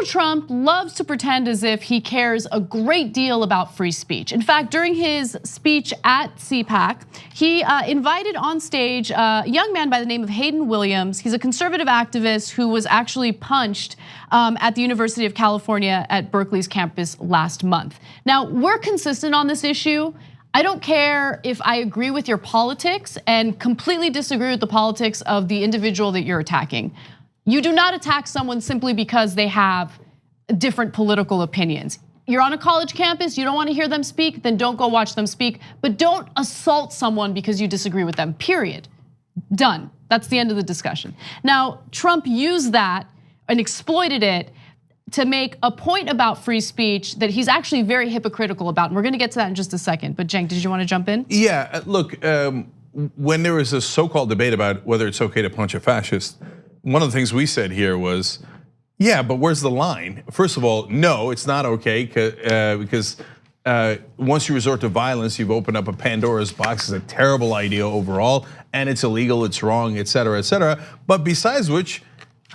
Donald Trump loves to pretend as if he cares a great deal about free speech. In fact, during his speech at CPAC, he invited on stage a young man by the name of Hayden Williams. He's a conservative activist who was actually punched at the University of California at Berkeley's campus last month. Now, we're consistent on this issue. I don't care if I agree with your politics and completely disagree with the politics of the individual that you're attacking. You do not attack someone simply because they have different political opinions. You're on a college campus, you don't want to hear them speak, then don't go watch them speak, but don't assault someone because you disagree with them, period. Done, that's the end of the discussion. Now, Trump used that and exploited it to make a point about free speech that he's actually very hypocritical about. And we're gonna get to that in just a second, but Cenk, did you want to jump in? Yeah, look, when there was a so-called debate about whether it's okay to punch a fascist, one of the things we said here was, yeah, but where's the line? First of all, no, it's not okay because once you resort to violence, you've opened up a Pandora's box. It's a terrible idea overall, and it's illegal, it's wrong, et cetera, et cetera. But besides which,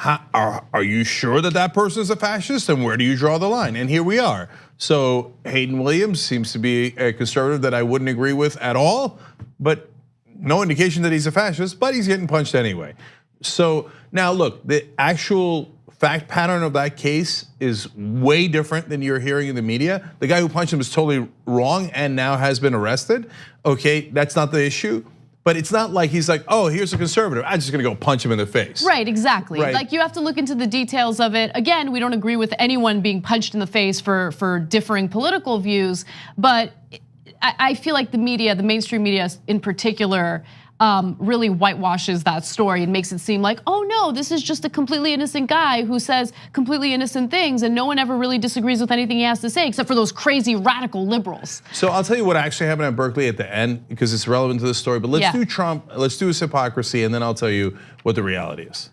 are you sure that that person is a fascist, and where do you draw the line? And here we are. So Hayden Williams seems to be a conservative that I wouldn't agree with at all, but no indication that he's a fascist, but he's getting punched anyway. So now look, the actual fact pattern of that case is way different than you're hearing in the media. The guy who punched him is totally wrong and now has been arrested. Okay, that's not the issue. But it's not like he's like, oh, here's a conservative, I'm just gonna go punch him in the face. Right, exactly. Right. Like you have to look into the details of it. Again, we don't agree with anyone being punched in the face for differing political views, but I feel like the media, the mainstream media in particular, really whitewashes that story and makes it seem like, oh no, this is just a completely innocent guy who says completely innocent things and no one ever really disagrees with anything he has to say except for those crazy radical liberals. So I'll tell you what actually happened at Berkeley at the end because it's relevant to the story, but let's do Trump, let's do his hypocrisy, and then I'll tell you what the reality is.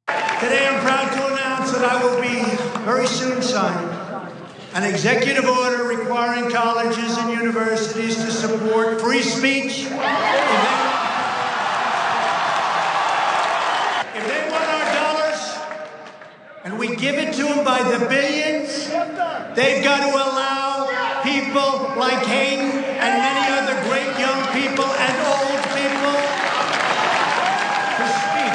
Today I'm proud to announce that I will be very soon signing an executive order requiring colleges and universities to support free speech. If they want our dollars and we give it to them by the billions, they've got to allow people like Hayden and many other great young people and old people to speak.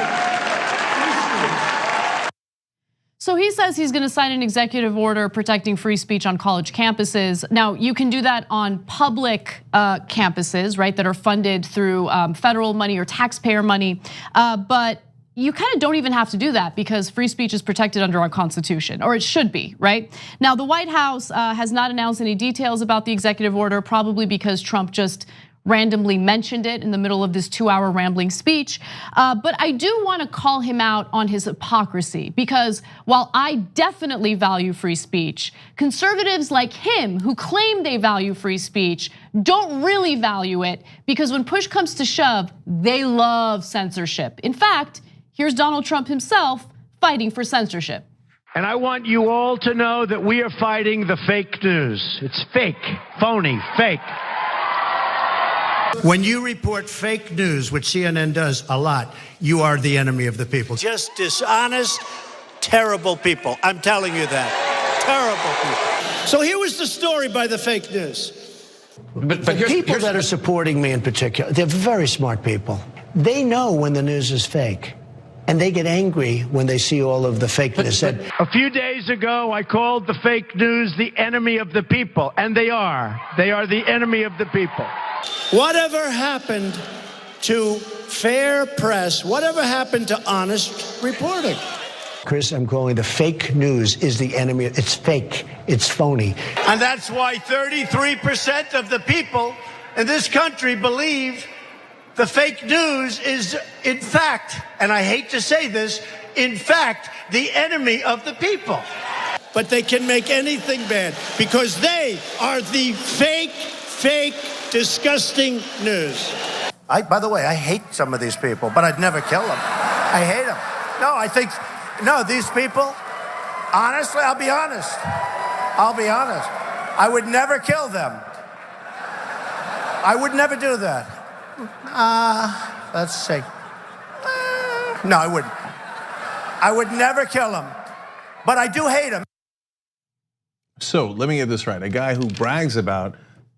So he says he's gonna sign an executive order protecting free speech on college campuses. Now, you can do that on public campuses, right, that are funded through federal money or taxpayer money, but you kind of don't even have to do that because free speech is protected under our Constitution, or it should be, right? Now, the White House has not announced any details about the executive order, probably because Trump just randomly mentioned it in the middle of this 2-hour rambling speech. But I do want to call him out on his hypocrisy because while I definitely value free speech, conservatives like him who claim they value free speech don't really value it because when push comes to shove, they love censorship. In fact, here's Donald Trump himself fighting for censorship. And I want you all to know that we are fighting the fake news. It's fake, phony, fake. When you report fake news, which CNN does a lot, you are the enemy of the people. Just dishonest, terrible people. I'm telling you that. Terrible people. So here was the story by the fake news. But the people that are supporting me in particular, they're very smart people. They know when the news is fake. And they get angry when they see all of the fakeness. A few days ago, I called the fake news the enemy of the people, and they are. They are the enemy of the people. Whatever happened to fair press? Whatever happened to honest reporting? Chris, I'm calling the fake news is the enemy. It's fake. It's phony. And that's why 33% of the people in this country believe the fake news is, in fact, and I hate to say this, in fact, the enemy of the people. But they can make anything bad because they are the fake, disgusting news. By the way, I hate some of these people, but I'd never kill them. I hate them. No, these people, honestly, I'll be honest. I would never kill them. I would never do that. Let's see. No, I wouldn't. I would never kill them. but I do hate him. So let me get this right. A guy who brags about,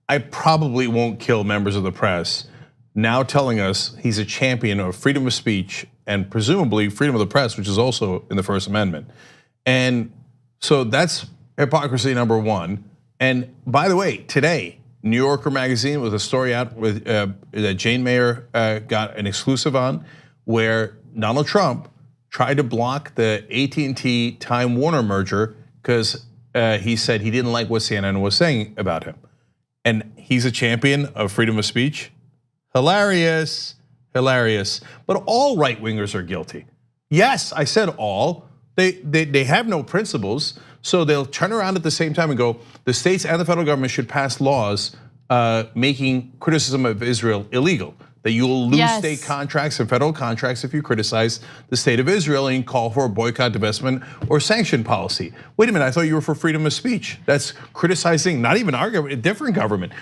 I probably won't kill members of the press, now telling us he's a champion of freedom of speech and presumably freedom of the press, which is also in the First Amendment. And so that's hypocrisy number one. And by the way, today, New Yorker magazine with a story out with that Jane Mayer got an exclusive on, where Donald Trump tried to block the AT&T Time Warner merger because he said he didn't like what CNN was saying about him. And he's a champion of freedom of speech. Hilarious, hilarious. But all right-wingers are guilty. Yes, I said all. They have no principles, so they'll turn around at the same time and go, the states and the federal government should pass laws making criticism of Israel illegal. That you will lose state contracts and federal contracts if you criticize the state of Israel and call for a boycott, divestment, or sanction policy. Wait a minute, I thought you were for freedom of speech. That's criticizing not even our government, a different government.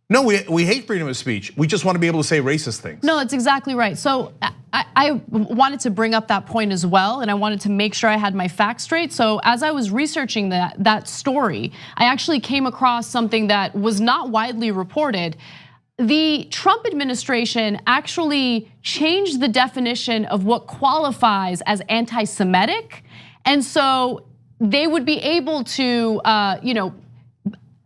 No, we hate freedom of speech. We just want to be able to say racist things. No, that's exactly right. So I wanted to bring up that point as well, and I wanted to make sure I had my facts straight. So as I was researching that story, I actually came across something that was not widely reported. The Trump administration actually changed the definition of what qualifies as anti-Semitic, and so they would be able to,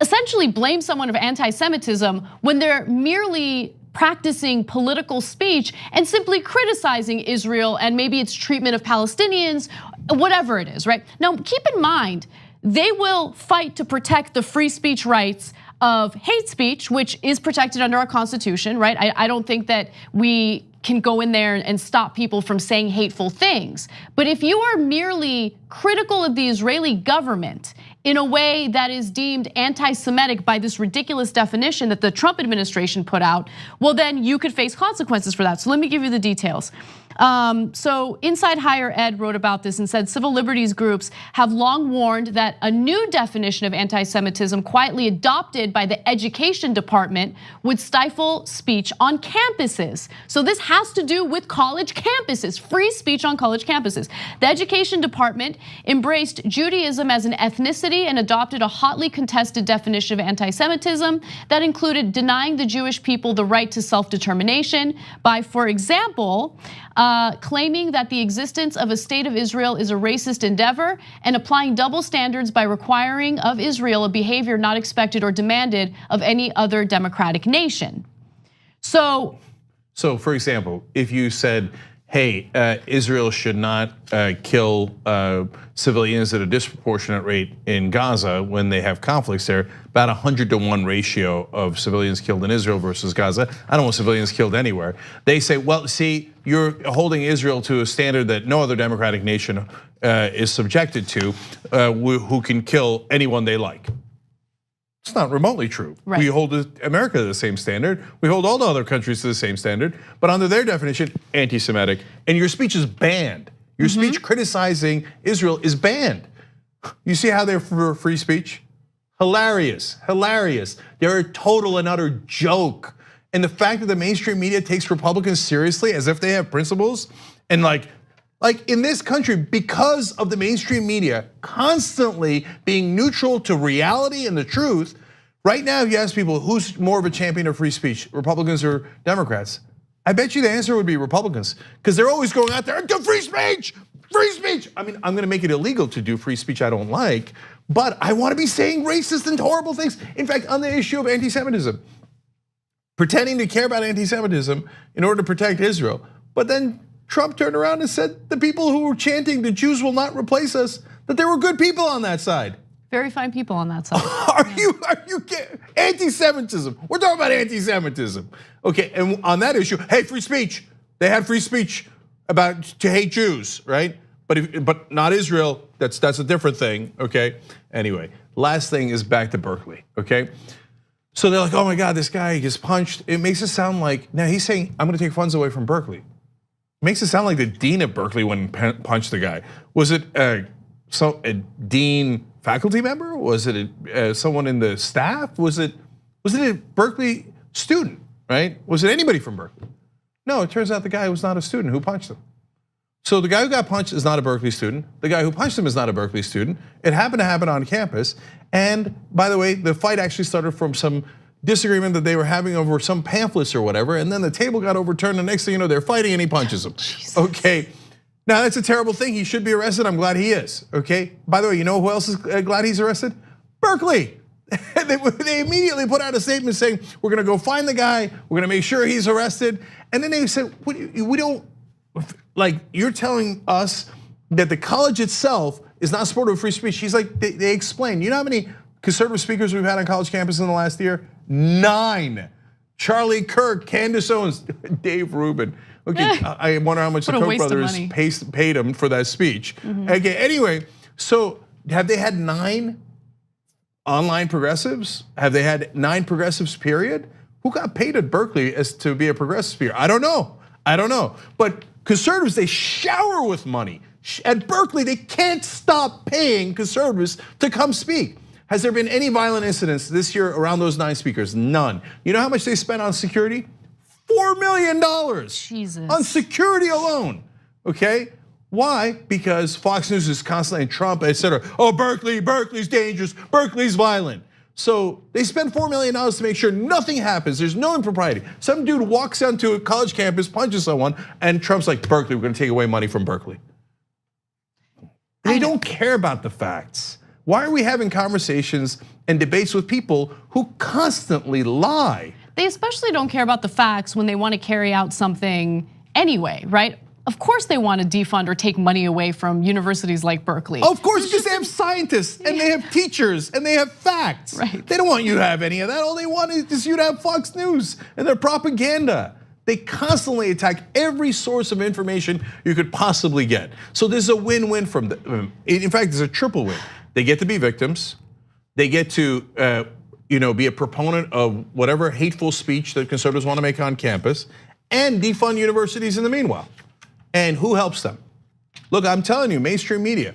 essentially blame someone of anti-Semitism when they're merely practicing political speech and simply criticizing Israel and maybe its treatment of Palestinians, whatever it is, right? Now, keep in mind, they will fight to protect the free speech rights of hate speech, which is protected under our Constitution, right? I don't think that we can go in there and stop people from saying hateful things. But if you are merely critical of the Israeli government in a way that is deemed anti-Semitic by this ridiculous definition that the Trump administration put out, well, then you could face consequences for that. So let me give you the details. So Inside Higher Ed wrote about this and said civil liberties groups have long warned that a new definition of anti-Semitism quietly adopted by the education department would stifle speech on campuses. So this has to do with college campuses, free speech on college campuses. The education department embraced Judaism as an ethnicity and adopted a hotly contested definition of anti-Semitism that included denying the Jewish people the right to self-determination by, for example, claiming that the existence of a state of Israel is a racist endeavor and applying double standards by requiring of Israel a behavior not expected or demanded of any other democratic nation. So for example, if you said, hey, Israel should not kill civilians at a disproportionate rate in Gaza when they have conflicts there, about 100-to-1 ratio of civilians killed in Israel versus Gaza. I don't want civilians killed anywhere. They say, well, see, you're holding Israel to a standard that no other democratic nation is subjected to, who can kill anyone they like. It's not remotely true. Right. We hold America to the same standard. We hold all the other countries to the same standard, but under their definition, anti-Semitic. And your speech is banned. Your speech criticizing Israel is banned. You see how they're for free speech? Hilarious, hilarious. They're a total and utter joke. And the fact that the mainstream media takes Republicans seriously as if they have principles, and like in this country, because of the mainstream media constantly being neutral to reality and the truth, right now you ask people who's more of a champion of free speech, Republicans or Democrats? I bet you the answer would be Republicans, because they're always going out there and do free speech, free speech. I mean, I'm gonna make it illegal to do free speech I don't like, but I wanna be saying racist and horrible things. In fact, on the issue of anti-Semitism, pretending to care about anti-Semitism in order to protect Israel, but then Trump turned around and said the people who were chanting the Jews will not replace us, that there were good people on that side. Very fine people on that side. Are you anti-Semitism? We're talking about anti-Semitism. Okay, and on that issue, hey, free speech. They had free speech about to hate Jews, right? But not Israel. That's a different thing. Okay. Anyway, last thing is back to Berkeley. Okay. So they're like, oh my God, this guy gets punched. It makes it sound like now he's saying I'm going to take funds away from Berkeley. It makes it sound like the dean of Berkeley went and punched the guy. Was it a dean faculty member? Was it someone in the staff? Was it a Berkeley student? Right? Was it anybody from Berkeley? No, it turns out the guy was not a student who punched him. So the guy who got punched is not a Berkeley student. The guy who punched him is not a Berkeley student. It happened to happen on campus. And by the way, the fight actually started from some disagreement that they were having over some pamphlets or whatever. And then the table got overturned. The next thing you know, they're fighting and he punches him. Jesus. Okay. Now that's a terrible thing. He should be arrested. I'm glad he is. Okay. By the way, you know who else is glad he's arrested? Berkeley. They immediately put out a statement saying, we're gonna go find the guy. We're gonna make sure he's arrested. And then they said, we don't, like, you're telling us that the college itself is not supportive of free speech. He's like, they explained. You know how many conservative speakers we've had on college campuses in the last year? 9. Charlie Kirk, Candace Owens, Dave Rubin. Okay, I wonder how much the Koch brothers paid him for that speech. Okay, anyway, so have they had 9 online progressives? Have they had 9 progressives, period? Who got paid at Berkeley as to be a progressive speaker? I don't know. But conservatives, they shower with money. At Berkeley, they can't stop paying conservatives to come speak. Has there been any violent incidents this year around those 9 speakers? None. You know how much they spent on security? $4 million on security alone, okay? Why? Because Fox News is constantly, Trump, etc. Oh, Berkeley's dangerous, Berkeley's violent. So they spend $4 million to make sure nothing happens. There's no impropriety. Some dude walks onto a college campus, punches someone, and Trump's like, Berkeley, we're gonna take away money from Berkeley. They don't care about the facts. Why are we having conversations and debates with people who constantly lie? They especially don't care about the facts when they want to carry out something anyway, right? Of course they want to defund or take money away from universities like Berkeley. Of course, because they have scientists and they have teachers and they have facts. Right. They don't want you to have any of that. All they want is you to have Fox News and their propaganda. They constantly attack every source of information you could possibly get. So there's a win-win from them. In fact, there's a triple win. They get to be victims. They get to be a proponent of whatever hateful speech that conservatives want to make on campus, and defund universities in the meanwhile. And who helps them? Look, I'm telling you, mainstream media,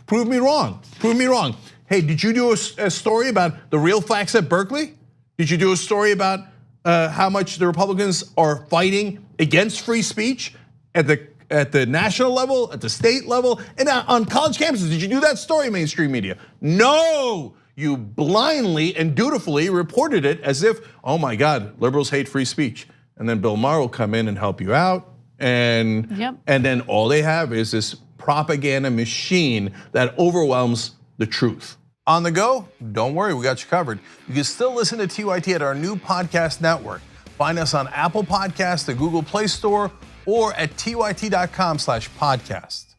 prove me wrong, prove me wrong. Hey, did you do a story about the real facts at Berkeley? Did you do a story about how much the Republicans are fighting against free speech at the national level, at the state level, and on college campuses? Did you do that story, mainstream media? No, you blindly and dutifully reported it as if, oh my God, liberals hate free speech. And then Bill Maher will come in and help you out. And then all they have is this propaganda machine that overwhelms the truth. On the go, don't worry, we got you covered. You can still listen to TYT at our new podcast network. Find us on Apple Podcasts, the Google Play Store, or at tyt.com/podcast.